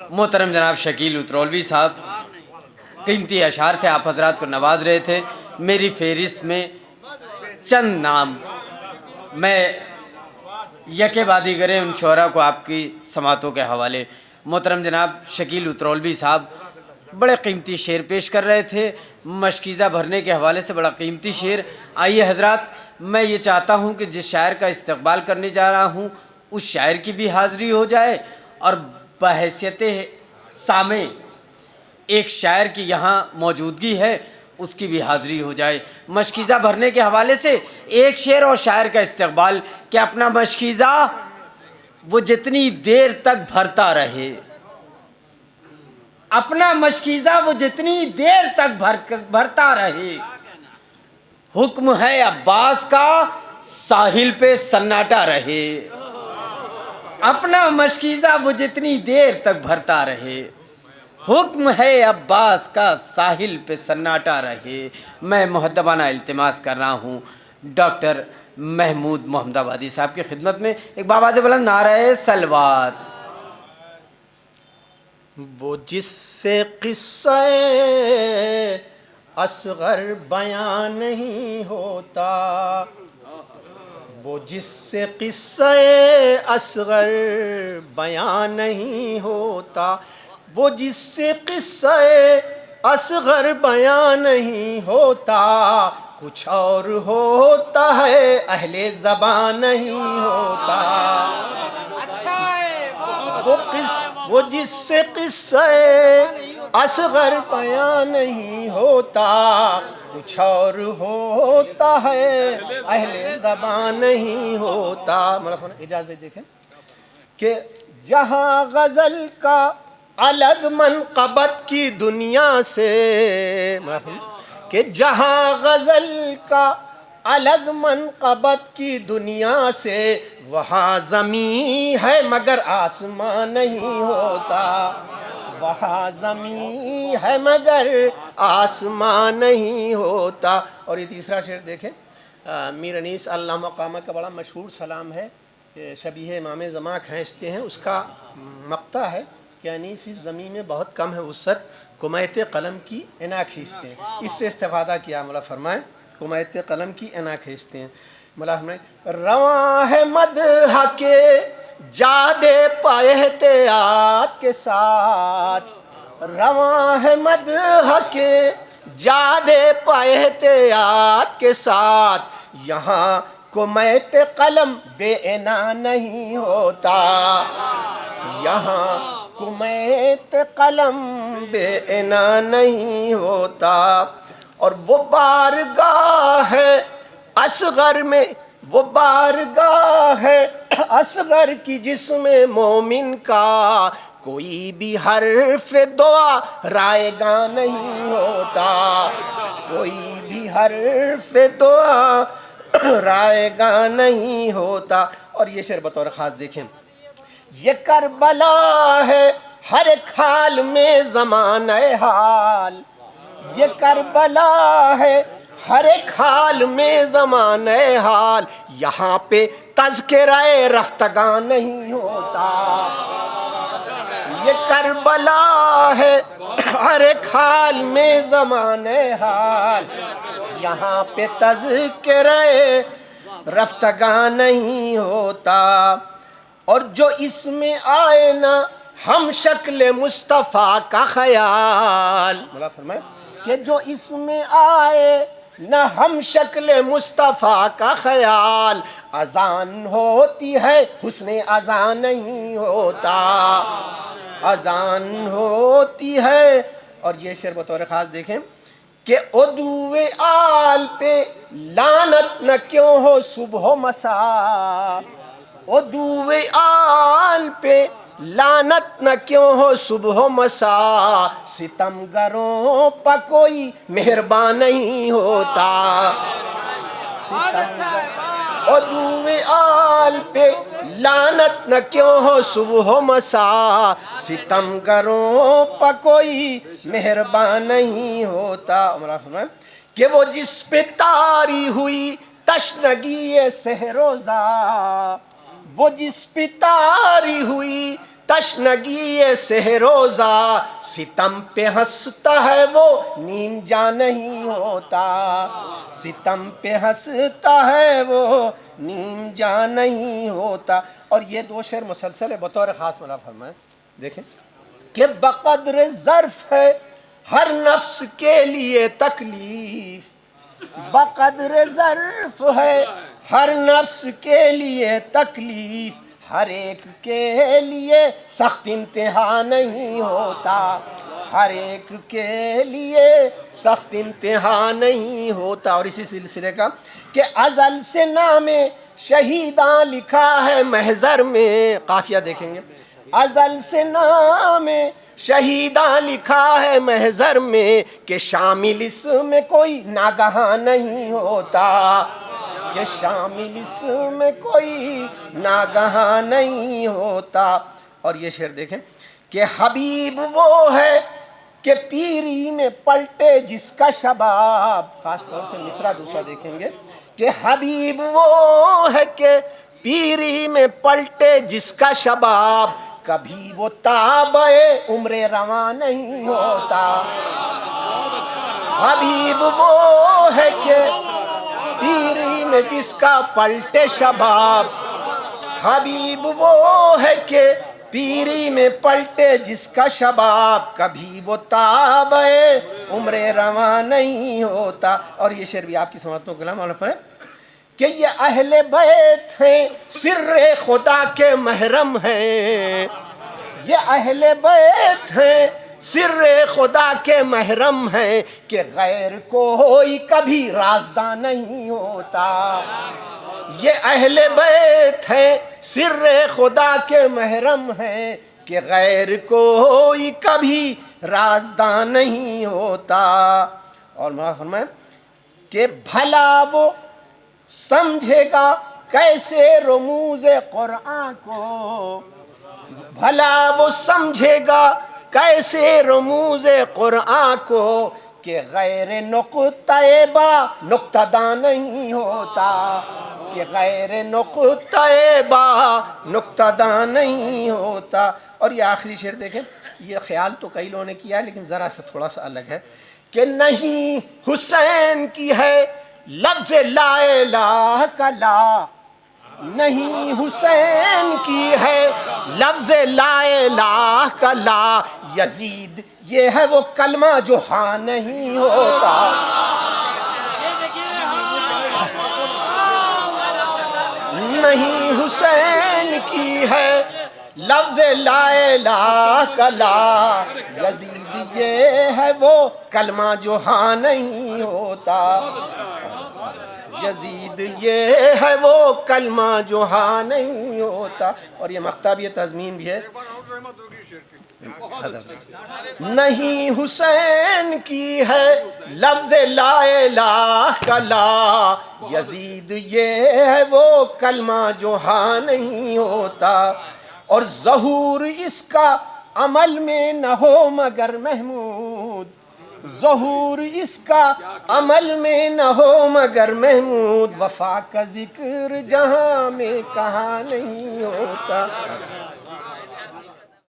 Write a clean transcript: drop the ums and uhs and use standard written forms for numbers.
محترم جناب شکیل اترولوی صاحب قیمتی اشعار سے آپ حضرات کو نواز رہے تھے. میری فہرست میں چند نام میں یکے بعد دیگرے ان شعراء کو آپ کی سماعتوں کے حوالے. محترم جناب شکیل اترولوی صاحب بڑے قیمتی شعر پیش کر رہے تھے. مشکیزہ بھرنے کے حوالے سے بڑا قیمتی شعر. آئیے حضرات، میں یہ چاہتا ہوں کہ جس شاعر کا استقبال کرنے جا رہا ہوں اس شاعر کی بھی حاضری ہو جائے اور بحیثیت سامع ایک شاعر کی یہاں موجودگی ہے اس کی بھی حاضری ہو جائے. مشکیزہ بھرنے کے حوالے سے ایک شعر اور شاعر کا استقبال کہ اپنا مشکیزہ وہ جتنی دیر تک بھرتا رہے، اپنا مشکیزہ وہ جتنی دیر تک بھرتا رہے، حکم ہے عباس کا ساحل پہ سناٹا رہے. اپنا مشکیزہ وہ جتنی دیر تک بھرتا رہے، حکم ہے عباس کا ساحل پہ سناٹا رہے. میں مؤدبانہ التماس کر رہا ہوں ڈاکٹر محمود محمد آبادی صاحب کی خدمت میں ایک باواز بلند نعرہ سلوات. وہ جس سے قصہ اصغر بیان نہیں ہوتا، وہ جس سے قصہ اصغر بیان نہیں ہوتا، وہ جس سے قصہ اصغر بیان نہیں ہوتا، کچھ اور ہوتا ہے اہل زبان نہیں ہوتا. وہ جس سے قصہ اصغر بیان نہیں ہوتا، کچھ اور ہوتا ہے اہل زبان نہیں ہوتا. اجازت دیکھیں کہ جہاں غزل کا الگ منقبت کی دنیا سے، کہ جہاں غزل کا الگ منقبت کی دنیا سے، وہاں زمین ہے مگر آسمان نہیں ہوتا. وہاں زمین ہے مگر آسمان نہیں ہوتا. اور یہ تیسرا شعر دیکھیں، میر انیس اللہ مقامہ کا بڑا مشہور سلام ہے، شبیہ امام زماں کھینچتے ہیں. اس کا مقطع ہے کہ انیس اس زمین میں بہت کم ہے وسعت، کمیت قلم کی عنا کھینچتے ہیں. اس سے استفادہ کیا مولا فرمائیں، کمیت قلم کی عنا کھینچتے ہیں. مولا فرمائیں رواں ہے مدح کے جادے پائے احتیاط کے ساتھ، رواں ہے مدح کے جادے پائے احتیاط کے ساتھ، یہاں کمیت قلم بے عنا نہیں ہوتا. یہاں کمیت قلم بے عنا نہیں ہوتا. اور وہ بارگاہ ہے اصغر میں، وہ بارگاہ ہے اصغر کی جس میں مومن کا کوئی بھی حرف دعا رائے گا نہیں ہوتا. کوئی بھی حرف دعا رائے گا نہیں ہوتا. اور یہ شعر بطور خاص دیکھیں، یہ کربلا ہے ہر ایک حال میں زمانہ حال، یہ کربلا ہے ہر ایک حال میں زمانہ حال، یہاں پہ تذکرہ رفتگاں نہیں ہوتا. یہ کربلا ہے ہر ایک حال میں زمانہ حال، یہاں پہ تذکرہ رفتگاں نہیں ہوتا. اور جو اس میں آئے نا ہم شکل مصطفیٰ کا خیال، مولا فرمائے کہ جو اس میں آئے نہ ہم شکل مصطفیٰ کا خیال، اذان ہوتی ہے حسن اذان نہیں ہوتا. اذان ہوتی ہے. اور یہ شعر بطور خاص دیکھیں کہ عدو آل پہ لعنت نہ کیوں ہو صبح و مساء، عدو آل پہ لعنت نہ کیوں ہو صبح و مساء، ستم گروں پہ کوئی مہربان نہیں ہوتا. عدو آل پہ لعنت نہ کیوں ہو صبح و مساء، ستم گروں پہ کوئی مہربان نہیں ہوتا. کہ وہ جس پہ طاری ہوئی تشنگی سحروزہ، وہ جس پہ طاری ہوئی تشنگی سہروزہ ستم پہ ہنستا ہے وہ نیم جاں نہیں ہوتا، ستم پہ ہنستا ہے وہ نیم جاں نہیں ہوتا۔ اور یہ دو شعر مسلسل ہے، بطور خاص ملا فرمائیں دیکھیں کہ بقدر ظرف ہے ہر نفس کے لیے تکلیف، بقدر ظرف ہے ہر نفس کے لیے تکلیف، ہر ایک کے لیے سخت انتہا نہیں ہوتا، ہر ایک کے لیے سخت انتہا نہیں ہوتا۔ اور اسی سلسلے کا کہ ازل سے نام شہیداں لکھا ہے محضر میں، قافیہ دیکھیں گے، ازل سے نام شہیداں لکھا ہے محضر میں کہ شامل اس میں کوئی ناگہاں نہیں ہوتا، کہ شامل اس میں کوئی ناگہاں نہیں ہوتا۔ اور یہ شعر دیکھیں کہ حبیب وہ ہے کہ پیری میں پلٹے جس کا شباب، خاص طور سے مصرع دوسرا دیکھیں گے کہ حبیب وہ ہے کہ پیری میں پلٹے جس کا شباب، کبھی وہ تابع عمر رواں نہیں ہوتا، حبیب وہ ہے کہ پیری میں جس کا پلٹے شباب، حبیب وہ ہے کہ پیری میں پلٹے جس کا شباب، کبھی وہ تابع عمر رواں نہیں ہوتا۔ اور یہ شعر بھی آپ کی سماعتوں کے مولانا پر ہے کہ یہ اہل بیت ہیں سر خدا کے محرم ہیں، یہ اہل بیت ہیں سر خدا کے محرم ہیں کہ غیر کوئی کبھی رازداں نہیں ہوتا، یہ اہل بیت ہیں سر خدا کے محرم ہیں کہ غیر کوئی کبھی رازداں نہیں ہوتا۔ اور مولانا فرمائیں کہ بھلا وہ سمجھے گا کیسے رموز قرآن کو، بھلا وہ سمجھے گا کیسے رموز قرآن کو کہ غیر نقطہ با نقطہ داں نہیں ہوتا، کہ غیر نقطہ با نقطہ داں نہیں ہوتا۔ اور یہ آخری شعر دیکھیں، یہ خیال تو کئی لوگوں نے کیا ہے لیکن ذرا سا تھوڑا سا الگ ہے کہ نہیں حسین کی ہے لفظ لا الہ کا لا، نہیں حسین کی ہے لفظ لا الہ کا لا، یزید یہ ہے وہ کلمہ جو ہاں نہیں ہوتا، نہیں حسین کی ہے لفظ لا الہ کا لا، یزید یہ ہے وہ کلمہ جو ہاں نہیں ہوتا، یزید یہ ہے وہ کلمہ جو ہاں نہیں ہوتا۔ اور یہ مقطع بھی ہے، تضمین بھی ہے، نہیں حسین کی ہے لفظ لا الہ کا لا، یزید یہ ہے وہ کلمہ جو ہاں نہیں ہوتا، اور ظہور اس کا عمل میں نہ ہو مگر محمود، ظہور اس کا عمل میں نہ ہو مگر محمود، وفا کا ذکر جہاں میں کہاں نہیں ہوتا۔